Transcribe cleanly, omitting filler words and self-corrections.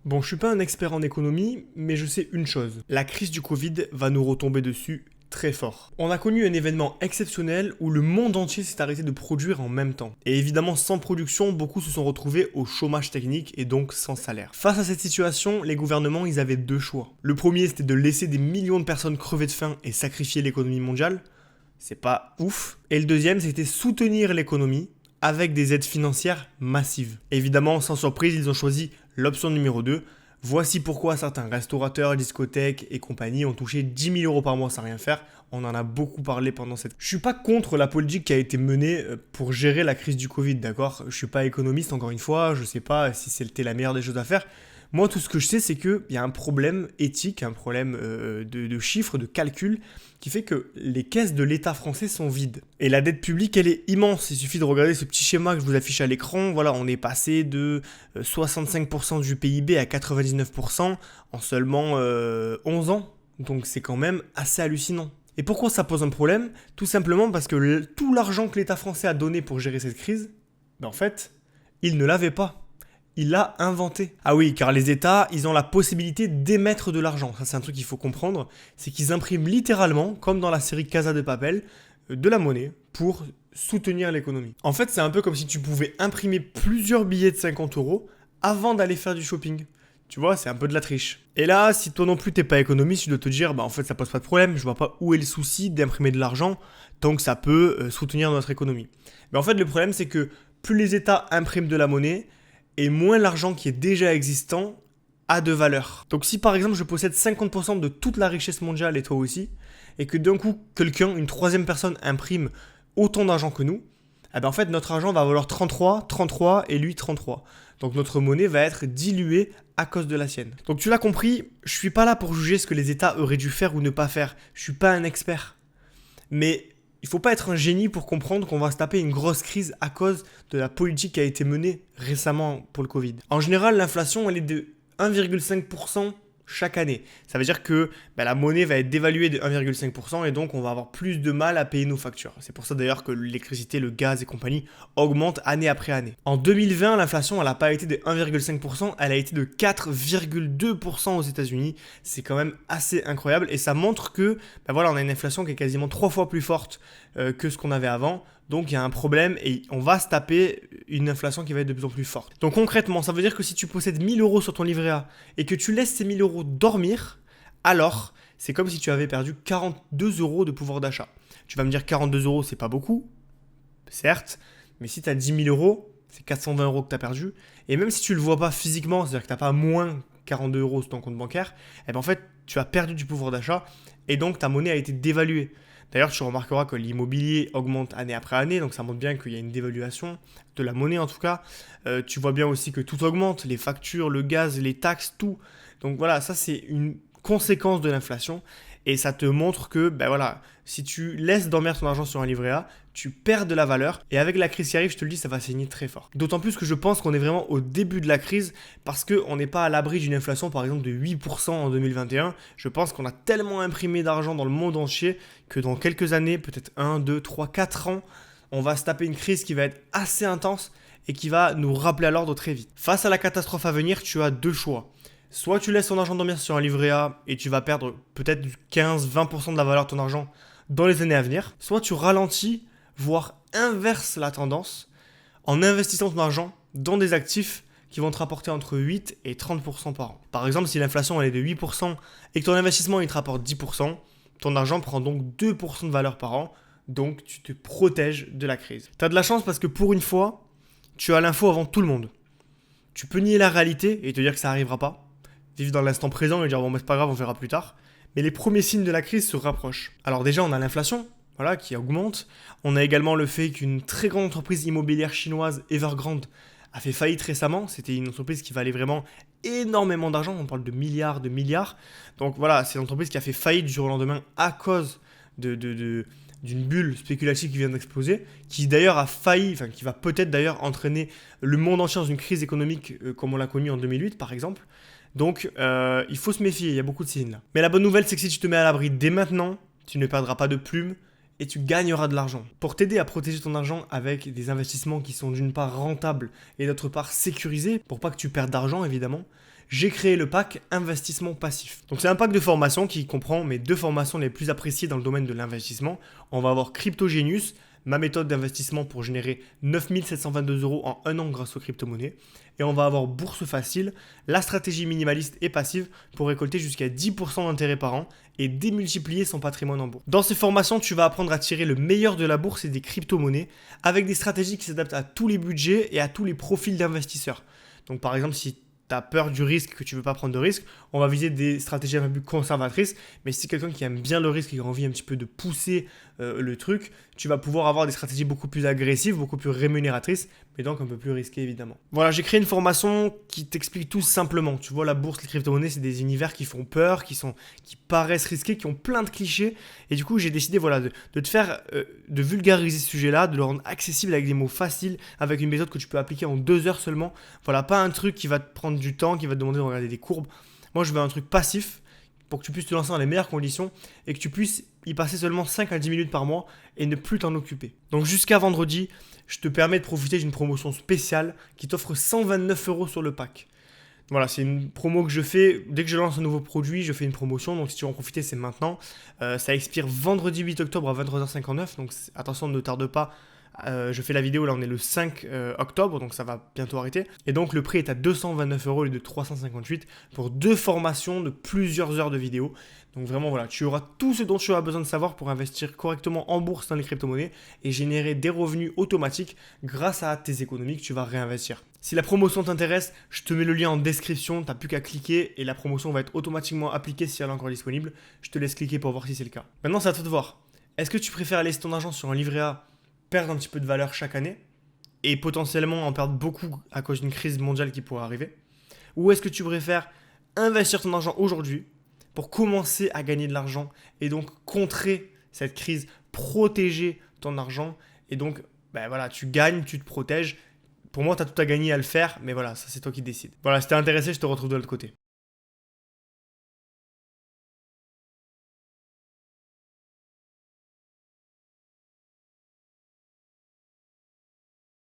Bon, je suis pas un expert en économie, mais je sais une chose. La crise du Covid va nous retomber dessus très fort. On a connu un événement exceptionnel où le monde entier s'est arrêté de produire en même temps. Et évidemment, sans production, beaucoup se sont retrouvés au chômage technique et donc sans salaire. Face à cette situation, les gouvernements, ils avaient deux choix. Le premier, c'était de laisser des millions de personnes crever de faim et sacrifier l'économie mondiale. C'est pas ouf. Et le deuxième, c'était soutenir l'économie avec des aides financières massives. Évidemment, sans surprise, ils ont choisi l'option numéro 2. Voici pourquoi certains restaurateurs, discothèques et compagnie ont touché 10 000 euros par mois sans rien faire. On en a beaucoup parlé pendant cette... Je suis pas contre la politique qui a été menée pour gérer la crise du Covid, d'accord ? Je suis pas économiste, encore une fois, je sais pas si c'était la meilleure des choses à faire. Moi, tout ce que je sais, c'est qu'il y a un problème éthique, un problème de chiffres, de calcul, qui fait que les caisses de l'État français sont vides. Et la dette publique, elle est immense. Il suffit de regarder ce petit schéma que je vous affiche à l'écran. Voilà, on est passé de 65% du PIB à 99% en seulement 11 ans. Donc c'est quand même assez hallucinant. Et pourquoi ça pose un problème ? Tout simplement parce que tout l'argent que l'État français a donné pour gérer cette crise, en fait, il ne l'avait pas. Il l'a inventé. Ah oui, car les États, ils ont la possibilité d'émettre de l'argent. Ça, c'est un truc qu'il faut comprendre. C'est qu'ils impriment littéralement, comme dans la série Casa de Papel, de la monnaie pour soutenir l'économie. En fait, c'est un peu comme si tu pouvais imprimer plusieurs billets de 50 euros avant d'aller faire du shopping. Tu vois, c'est un peu de la triche. Et là, si toi non plus t'es pas économiste, tu dois te dire, en fait, ça pose pas de problème. Je vois pas où est le souci d'imprimer de l'argent tant que ça peut soutenir notre économie. Mais en fait, le problème, c'est que plus les États impriment de la monnaie, et moins l'argent qui est déjà existant a de valeur. Donc si par exemple je possède 50% de toute la richesse mondiale et toi aussi, et que d'un coup quelqu'un, une troisième personne imprime autant d'argent que nous, en fait notre argent va valoir 33 et lui 33. Donc notre monnaie va être diluée à cause de la sienne. Donc tu l'as compris, je suis pas là pour juger ce que les États auraient dû faire ou ne pas faire. Je suis pas un expert. Mais il ne faut pas être un génie pour comprendre qu'on va se taper une grosse crise à cause de la politique qui a été menée récemment pour le Covid. En général, l'inflation, elle est de 1,5% chaque année. Ça veut dire que la monnaie va être dévaluée de 1,5% et donc on va avoir plus de mal à payer nos factures. C'est pour ça d'ailleurs que l'électricité, le gaz et compagnie augmentent année après année. En 2020, l'inflation, elle n'a pas été de 1,5%, elle a été de 4,2% aux États-Unis. C'est quand même assez incroyable et ça montre que on a une inflation qui est quasiment 3 fois plus forte que ce qu'on avait avant. Donc il y a un problème et on va se taper une inflation qui va être de plus en plus forte. Donc concrètement, ça veut dire que si tu possèdes 1000 euros sur ton livret A et que tu laisses ces 1000 euros dormir, alors c'est comme si tu avais perdu 42 euros de pouvoir d'achat. Tu vas me dire 42 euros, c'est pas beaucoup, certes, mais si tu as 10 000 euros, c'est 420 euros que tu as perdu. Et même si tu le vois pas physiquement, c'est-à-dire que tu n'as pas moins 42 euros sur ton compte bancaire, en fait, tu as perdu du pouvoir d'achat et donc ta monnaie a été dévaluée. D'ailleurs, tu remarqueras que l'immobilier augmente année après année, donc ça montre bien qu'il y a une dévaluation de la monnaie en tout cas. Tu vois bien aussi que tout augmente, les factures, le gaz, les taxes, tout. Donc voilà, ça c'est une conséquence de l'inflation et ça te montre que si tu laisses dormir ton argent sur un livret A, tu perds de la valeur et avec la crise qui arrive, je te le dis, ça va saigner très fort. D'autant plus que je pense qu'on est vraiment au début de la crise parce qu'on n'est pas à l'abri d'une inflation par exemple de 8% en 2021. Je pense qu'on a tellement imprimé d'argent dans le monde entier que dans quelques années, peut-être 1, 2, 3, 4 ans, on va se taper une crise qui va être assez intense et qui va nous rappeler à l'ordre très vite. Face à la catastrophe à venir, tu as deux choix. Soit tu laisses ton argent dormir sur un livret A et tu vas perdre peut-être 15-20% de la valeur de ton argent dans les années à venir. Soit tu ralentis, voire inverse la tendance en investissant ton argent dans des actifs qui vont te rapporter entre 8 et 30% par an. Par exemple, si l'inflation elle est de 8% et que ton investissement il te rapporte 10%, ton argent prend donc 2% de valeur par an, donc tu te protèges de la crise. Tu as de la chance parce que pour une fois, tu as l'info avant tout le monde. Tu peux nier la réalité et te dire que ça n'arrivera pas. Vivre dans l'instant présent et dire c'est pas grave, on verra plus tard. Mais les premiers signes de la crise se rapprochent. Alors déjà, on a l'inflation, qui augmente. On a également le fait qu'une très grande entreprise immobilière chinoise, Evergrande, a fait faillite récemment. C'était une entreprise qui valait vraiment énormément d'argent. On parle de milliards. Donc voilà, c'est une entreprise qui a fait faillite du jour au lendemain à cause d'une bulle spéculative qui vient d'exploser, qui d'ailleurs a failli, qui va peut-être d'ailleurs entraîner le monde entier dans une crise économique comme on l'a connue en 2008 par exemple. Donc, il faut se méfier, il y a beaucoup de signes là. Mais la bonne nouvelle, c'est que si tu te mets à l'abri dès maintenant, tu ne perdras pas de plumes et tu gagneras de l'argent. Pour t'aider à protéger ton argent avec des investissements qui sont d'une part rentables et d'autre part sécurisés, pour pas que tu perdes d'argent évidemment, j'ai créé le pack investissement passif. Donc c'est un pack de formation qui comprend mes 2 formations les plus appréciées dans le domaine de l'investissement. On va avoir Crypto Genius, ma méthode d'investissement pour générer 9 722 € en un an grâce aux crypto-monnaies. Et on va avoir Bourse Facile, la stratégie minimaliste et passive pour récolter jusqu'à 10% d'intérêt par an et démultiplier son patrimoine en bourse. Dans ces formations, tu vas apprendre à tirer le meilleur de la bourse et des crypto-monnaies avec des stratégies qui s'adaptent à tous les budgets et à tous les profils d'investisseurs. Donc par exemple, si tu as peur du risque, que tu ne veux pas prendre de risque, on va viser des stratégies un peu plus conservatrices. Mais si c'est quelqu'un qui aime bien le risque et qui a envie un petit peu de pousser le truc, tu vas pouvoir avoir des stratégies beaucoup plus agressives, beaucoup plus rémunératrices, mais donc un peu plus risquées évidemment. Voilà, j'ai créé une formation qui t'explique tout simplement. Tu vois, la bourse, les crypto-monnaies, c'est des univers qui font peur, qui paraissent risqués, qui ont plein de clichés. Et du coup, j'ai décidé de te faire, de vulgariser ce sujet-là, de le rendre accessible avec des mots faciles, avec une méthode que tu peux appliquer en 2 heures seulement. Voilà, pas un truc qui va te prendre du temps, qui va te demander de regarder des courbes. Moi, je veux un truc passif pour que tu puisses te lancer dans les meilleures conditions et que tu puisses y passer seulement 5 à 10 minutes par mois et ne plus t'en occuper. Donc jusqu'à vendredi, je te permets de profiter d'une promotion spéciale qui t'offre 129 € sur le pack. Voilà, c'est une promo que je fais. Dès que je lance un nouveau produit, je fais une promotion. Donc si tu veux en profiter, c'est maintenant. Ça expire vendredi 8 octobre à 23h59. Donc attention, ne tarde pas. Je fais la vidéo, là on est le 5 octobre, donc ça va bientôt arrêter. Et donc le prix est à 229 € au lieu de 358 pour 2 formations de plusieurs heures de vidéo. Donc vraiment voilà, tu auras tout ce dont tu auras besoin de savoir pour investir correctement en bourse dans les crypto-monnaies et générer des revenus automatiques grâce à tes économies que tu vas réinvestir. Si la promotion t'intéresse, je te mets le lien en description, tu n'as plus qu'à cliquer et la promotion va être automatiquement appliquée si elle est encore disponible. Je te laisse cliquer pour voir si c'est le cas. Maintenant c'est à toi de voir. Est-ce que tu préfères laisser ton argent sur un livret A, perdre un petit peu de valeur chaque année et potentiellement en perdre beaucoup à cause d'une crise mondiale qui pourrait arriver? Ou est-ce que tu préfères investir ton argent aujourd'hui pour commencer à gagner de l'argent et donc contrer cette crise, protéger ton argent et donc voilà, tu gagnes, tu te protèges. Pour moi, tu as tout à gagner à le faire, mais voilà, ça c'est toi qui décides. Voilà, si t'es intéressé, je te retrouve de l'autre côté.